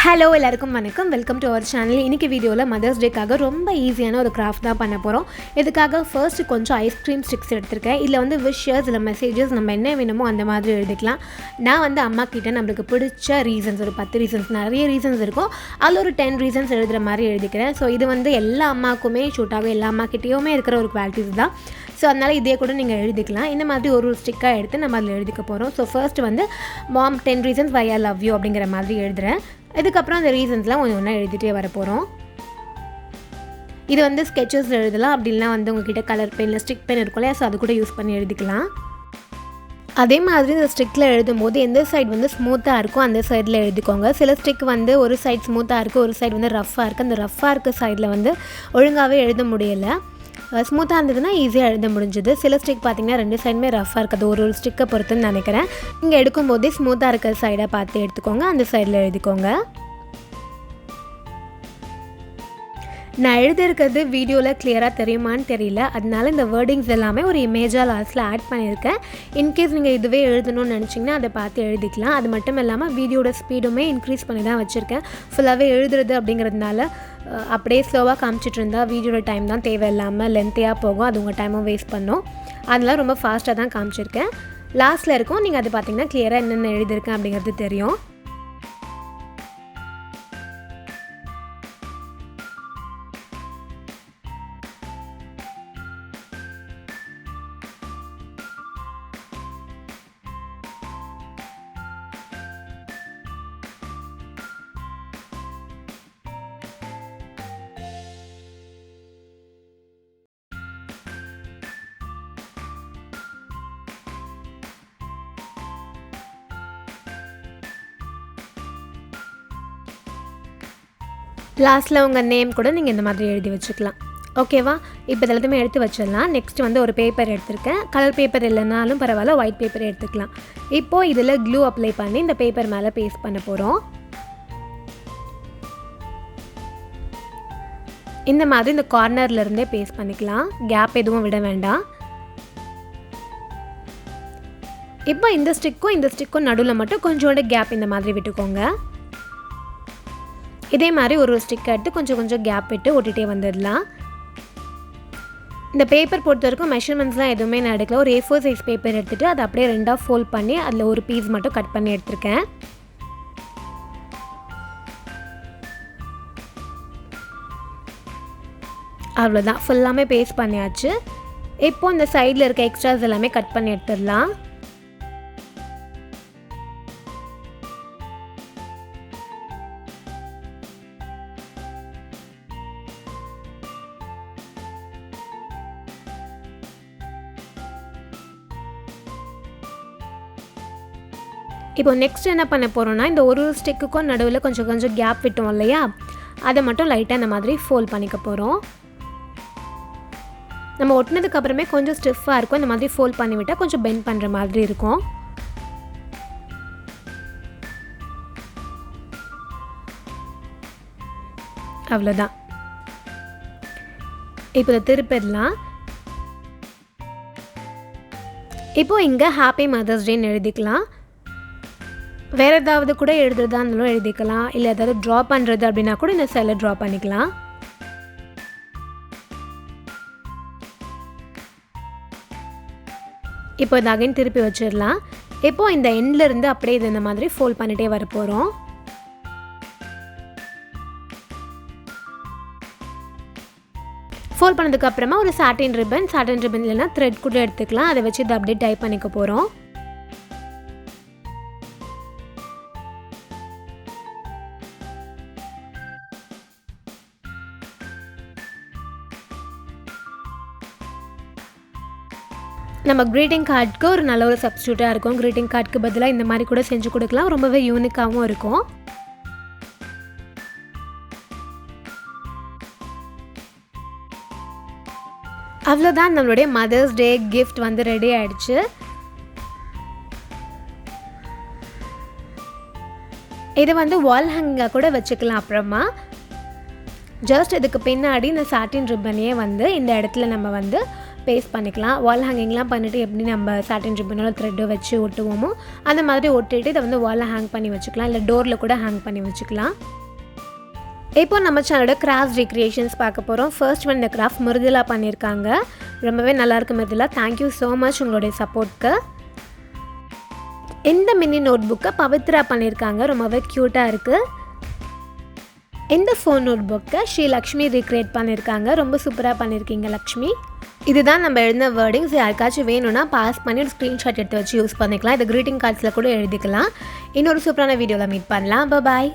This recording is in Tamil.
ஹலோ எல்லாருக்கும் வணக்கம். Welcome to our channel. இன்றைக்கி வீடியோவில் மதர்ஸ் டேக்காக ரொம்ப ஈஸியான ஒரு கிராஃப்ட் தான் பண்ண போகிறோம். இதுக்காக ஃபர்ஸ்ட் கொஞ்சம் ஐஸ்கிரீம் ஸ்டிக்ஸ் எடுத்திருக்கேன். இதில் வந்து விஷஸ் இல்லை மெசேஜஸ் நம்ம என்ன வேணுமோ அந்த மாதிரி எழுதிக்கலாம். நான் வந்து அம்மா கிட்டே நம்மளுக்கு பிடிச்ச ரீசன்ஸ் ஒரு 10 ரீசன்ஸ் நிறைய ரீசன்ஸ் இருக்கும், அதில் ஒரு 10 ரீசன்ஸ் எழுதுகிற மாதிரி எழுதிக்கிறேன். ஸோ இது வந்து எல்லா அம்மாவுக்குமே ஷூட் ஆகும், எல்லா அம்மா கிட்டேயுமே இருக்கிற ஒரு குவாலிட்டிஸ் தான். ஸோ அதனால் இதே கூட நீங்கள் எழுதிக்கலாம். இந்த மாதிரி ஒரு ஸ்டிக்காக எடுத்து நம்ம அதில் எழுதிக்க போகிறோம். ஸோ ஃபர்ஸ்ட் வந்து மாம் 10 reasons why I love you அப்படிங்கிற மாதிரி எழுதுகிறேன். இதுக்கப்புறம் அந்த ரீசன்ஸ்லாம் ஒன்று ஒன்றா எழுதிட்டே வர போகிறோம். இது வந்து ஸ்கெச்சஸ் எழுதலாம், அப்படின்னா வந்து உங்ககிட்ட கலர் பென் இல்லை ஸ்டிக் பென் இருக்கும் இல்லையா, ஸோ அது கூட யூஸ் பண்ணி எழுதிக்கலாம். அதே மாதிரி இந்த ஸ்டிக்கில் எழுதும்போது எந்த சைடு வந்து ஸ்மூத்தாக இருக்கோ அந்த சைடில் எழுதிக்கோங்க. சில ஸ்டிக் வந்து ஒரு சைடு ஸ்மூத்தாக இருக்குது, ஒரு சைடு வந்து ரஃப்பாக இருக்குது. அந்த ரஃப்பாக இருக்க சைடில் வந்து ஒழுங்காகவே எழுத முடியலை. ஸ்மூத்தாக இருந்ததுன்னா ஈஸியாக எழுத முடிஞ்சுது. சில ஸ்டிக் பார்த்திங்கன்னா 2 சைடுமே ரஃப்பாக இருக்குது, ஒரு ஸ்டிக்கை பொறுத்துன்னு நினைக்கிறேன். நீங்கள் எடுக்கும்போதே ஸ்மூத்தாக இருக்கிற சைடை பார்த்து எடுத்துக்கோங்க, அந்த சைடில் எழுதிக்கோங்க. நான் எழுதியிருக்கிறது வீடியோவில் கிளியராக தெரியுமான்னு தெரியல, அதனால இந்த வேர்டிங்ஸ் எல்லாமே ஒரு இமேஜாக லாஸ்ட்டில் ஆட் பண்ணியிருக்கேன். இன்கேஸ் நீங்கள் இதுவே எழுதணும்னு நினச்சிங்கன்னா அதை பார்த்து எழுதிக்கலாம். அது மட்டும் இல்லாமல் வீடியோட ஸ்பீடுமே இன்க்ரீஸ் பண்ணி தான் வச்சுருக்கேன். ஃபுல்லாகவே எழுதுறது அப்படிங்கிறதுனால அப்படியே ஸ்லோவாக காமிச்சிட்டு இருந்தால் வீடியோட டைம் தான் தேவையில்லாமல் லென்த்தியாக போகும், அது உங்கள் டைமும் வேஸ்ட் பண்ணும். அதெல்லாம் ரொம்ப ஃபாஸ்ட்டாக தான் காமிச்சிருக்கேன். லாஸ்ட்டில் இருக்கும், நீங்கள் அது பார்த்திங்கன்னா கிளியராக என்னென்ன எழுதியிருக்கேன் அப்படிங்கிறது தெரியும். லாஸ்ட்டில் உங்கள் நேம் கூட நீங்கள் இந்த மாதிரி எழுதி வச்சுக்கலாம். ஓகேவா? இப்போ இதெல்லாத்தையுமே எடுத்து வச்சிடலாம். நெக்ஸ்ட் வந்து ஒரு பேப்பர் எடுத்திருக்கேன். கலர் பேப்பர் இல்லைனாலும் பரவாயில்ல, ஒயிட் பேப்பர் எடுத்துக்கலாம். இப்போது இதில் க்ளூ அப்ளை பண்ணி இந்த பேப்பர் மேலே பேஸ்ட் பண்ண போகிறோம். இந்த மாதிரி இந்த கார்னர்லேருந்தே பேஸ்ட் பண்ணிக்கலாம், கேப் எதுவும் விட வேண்டாம். இப்போ இந்த ஸ்டிக்கும் நடுவில் மட்டும் கொஞ்சோண்டு கேப் இந்த மாதிரி விட்டுக்கோங்க. இதே மாதிரி ஒரு ஸ்டிக் எடுத்து கொஞ்சம் கேப் விட்டு ஒட்டிகிட்டே வந்துடலாம். இந்த பேப்பர் பொறுத்த வரைக்கும் மெஷர்மெண்ட்ஸ்லாம் எதுவுமே நான் எடுக்கல. ஒரு A4 சைஸ் பேப்பர் எடுத்துகிட்டு அதை அப்படியே 2ஆக ஃபோல்ட் பண்ணி அதில் ஒரு பீஸ் மட்டும் கட் பண்ணி எடுத்திருக்கேன். அவ்வளோதான், ஃபுல்லாமே பேஸ்ட் பண்ணியாச்சு. இப்போ இந்த சைடில் இருக்க எக்ஸ்ட்ராஸ் எல்லாமே கட் பண்ணி எடுத்துடலாம். இப்போ நெக்ஸ்ட் என்ன பண்ண போகிறோன்னா, இந்த ஒரு ஸ்டிக்குக்கும் நடுவில் கொஞ்சம் கேப் விட்டோம் இல்லையா, அதை மட்டும் லைட்டாக இந்த மாதிரி ஃபோல்ட் பண்ணிக்க போகிறோம். நம்ம ஒட்டினதுக்கப்புறமே கொஞ்சம் ஸ்டிஃபாக இருக்கும், இந்த மாதிரி ஃபோல்ட் பண்ணிவிட்டால் கொஞ்சம் பெண்ட் பண்ணுற மாதிரி இருக்கும். அவ்வளோதான். இப்போ இதை திருப்பிடலாம். இப்போது இங்கே ஹாப்பி மதர்ஸ் டேன்னு எழுதிக்கலாம். வேறு ஏதாவது கூட எழுதுறதா இருந்தாலும் எழுதிக்கலாம், இல்லை ஏதாவது ட்ரா பண்ணுறது அப்படின்னா கூட இந்த சைடில் ட்ரா பண்ணிக்கலாம். இப்போ இது அகைன் திருப்பி வச்சிடலாம். இப்போது இந்த எண்ட்லேருந்து அப்படியே இது இந்த மாதிரி ஃபோல்ட் பண்ணிகிட்டே வர போகிறோம். ஃபோல்ட் பண்ணதுக்கப்புறமா ஒரு சாட்டின் ரிப்பன் இல்லைன்னா த்ரெட் கூட எடுத்துக்கலாம். அதை வச்சு இதை அப்படியே டைப் பண்ணிக்க போகிறோம். நம்ம க்ரீட்டிங் கார்டுக்கு ஒரு நல்ல ஒரு சப்ஸ்டியூட்டாக இருக்கும். க்ரீட்டிங் கார்டுக்கு பதிலாக இந்த மாதிரி கூட செஞ்சு கொடுக்கலாம், ரொம்பவே யூனிக்காகவும் இருக்கும். அவ்வளோதான், நம்மளுடைய மதர்ஸ் டே கிஃப்ட் வந்து ரெடி ஆகிடுச்சு. இதை வந்து வால் ஹேங்கிங்காக கூட வச்சுக்கலாம். அப்புறமா ஜஸ்ட் இதுக்கு பின்னாடி இந்த சாட்டின் ரிப்பனையே வந்து இந்த இடத்துல நம்ம வந்து பேஸ்ட் பண்ணிக்கலாம். வால் ஹேங்கிங்லாம் பண்ணிவிட்டு எப்படி நம்ம சாட்டின் ரிப்பனோட த்ரெட்டை வச்சு ஒட்டுவோமோ அந்த மாதிரி ஒட்டிட்டு இதை வந்து வாலில் ஹேங் பண்ணி வச்சுக்கலாம், இல்லை டோரில் கூட ஹேங் பண்ணி வச்சுக்கலாம். இப்போ நம்ம சேனலோட கிராஃப்ட் ரீக்ரியேஷன்ஸ் பார்க்க போகிறோம். ஃபர்ஸ்ட் இந்த கிராஃப்ட் மிருதுலா பண்ணியிருக்காங்க. ரொம்பவே நல்லாயிருக்கு மிருதுலா. தேங்க்யூ ஸோ மச் உங்களுடைய சப்போர்ட்க்கு. இந்த மினி நோட் புக்கை பவித்ரா பண்ணியிருக்காங்க. ரொம்பவே க்யூட்டாக இருக்குது. இந்த ஃபோன் நோட் புக்கை ஸ்ரீ லக்ஷ்மி ரீக்ரியேட் பண்ணியிருக்காங்க. ரொம்ப சூப்பராக பண்ணியிருக்கீங்க லக்ஷ்மி. இதுதான் நம்ம எழுதின வேர்டிங்ஸ். யாருக்காச்சும் வேணும்னா பாஸ் பண்ணி ஒரு ஸ்க்ரீன்ஷாட் எடுத்து வச்சு யூஸ் பண்ணிக்கலாம். இது க்ரீட்டிங் கார்ட்ஸில் கூட எழுதிக்கலாம். இன்னொரு சூப்பரான வீடியோவில் மீட் பண்ணலாம். பாய்.